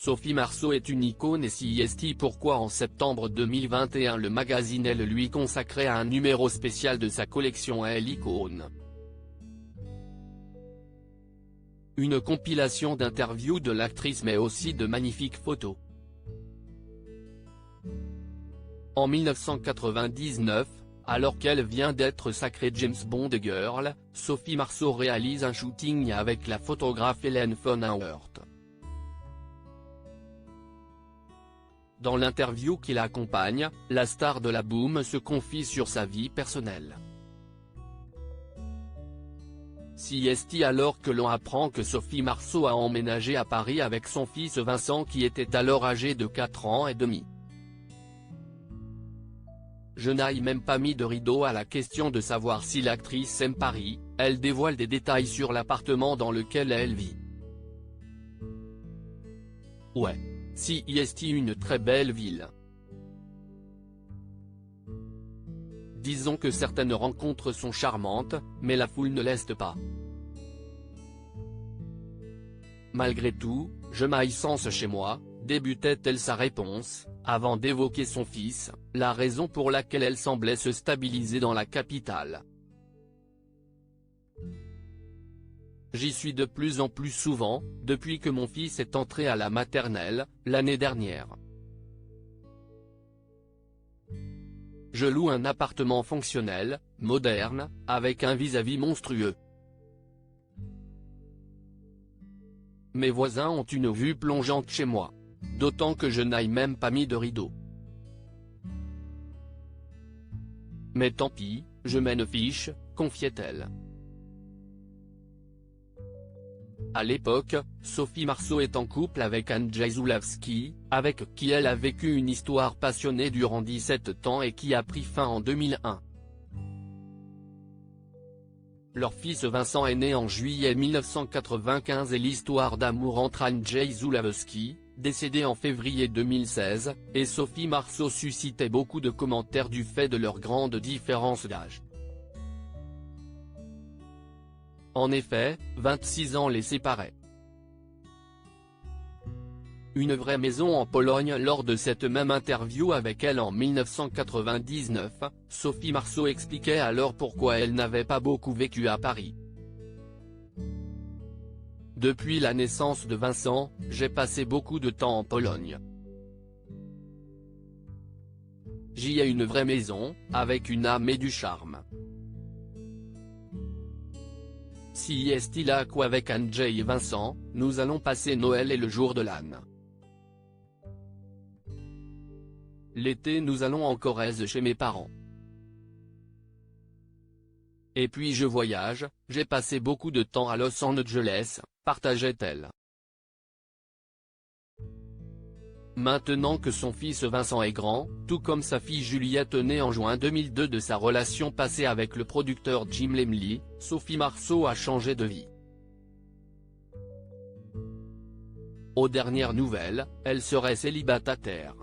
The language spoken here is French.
Sophie Marceau est une icône et si est pourquoi en septembre 2021 le magazine Elle lui consacrait un numéro spécial de sa collection Elle Icône. Une compilation d'interviews de l'actrice mais aussi de magnifiques photos. En 1999, alors qu'elle vient d'être sacrée James Bond Girl, Sophie Marceau réalise un shooting avec la photographe Hélène von Auwert. Dans l'interview qui l'accompagne, la star de la boom se confie sur sa vie personnelle. Si est alors que l'on apprend que Sophie Marceau a emménagé à Paris avec son fils Vincent qui était alors âgé de 4 ans et demi. Je n'ai même pas mis de rideau à la question de savoir si l'actrice aime Paris, elle dévoile des détails sur l'appartement dans lequel elle vit. Ouais. Si est une très belle ville. Disons que certaines rencontres sont charmantes, mais la foule ne l'est pas. Malgré tout, je m'aille sens chez moi, débutait-elle sa réponse, avant d'évoquer son fils, la raison pour laquelle elle semblait se stabiliser dans la capitale. J'y suis de plus en plus souvent, depuis que mon fils est entré à la maternelle, l'année dernière. Je loue un appartement fonctionnel, moderne, avec un vis-à-vis monstrueux. Mes voisins ont une vue plongeante chez moi. D'autant que je n'ai même pas mis de rideau. Mais tant pis, je m'en fiche, confiait-elle. À l'époque, Sophie Marceau est en couple avec Andrzej Zulawski, avec qui elle a vécu une histoire passionnée durant 17 ans et qui a pris fin en 2001. Leur fils Vincent est né en juillet 1995 et l'histoire d'amour entre Andrzej Zulawski, décédé en février 2016, et Sophie Marceau suscitait beaucoup de commentaires du fait de leur grande différence d'âge. En effet, 26 ans les séparaient. Une vraie maison en Pologne. Lors de cette même interview avec elle en 1999, Sophie Marceau expliquait alors pourquoi elle n'avait pas beaucoup vécu à Paris. Depuis la naissance de Vincent, j'ai passé beaucoup de temps en Pologne. J'y ai une vraie maison, avec une âme et du charme. Si est là qu'avec Andrzej et Vincent, nous allons passer Noël et le jour de l'âne. L'été nous allons en Corrèze chez mes parents. Et puis je voyage, j'ai passé beaucoup de temps à Los Angeles, partageait-elle. Maintenant que son fils Vincent est grand, tout comme sa fille Juliette née en juin 2002 de sa relation passée avec le producteur Jim Lemley, Sophie Marceau a changé de vie. Aux dernières nouvelles, elle serait célibataire.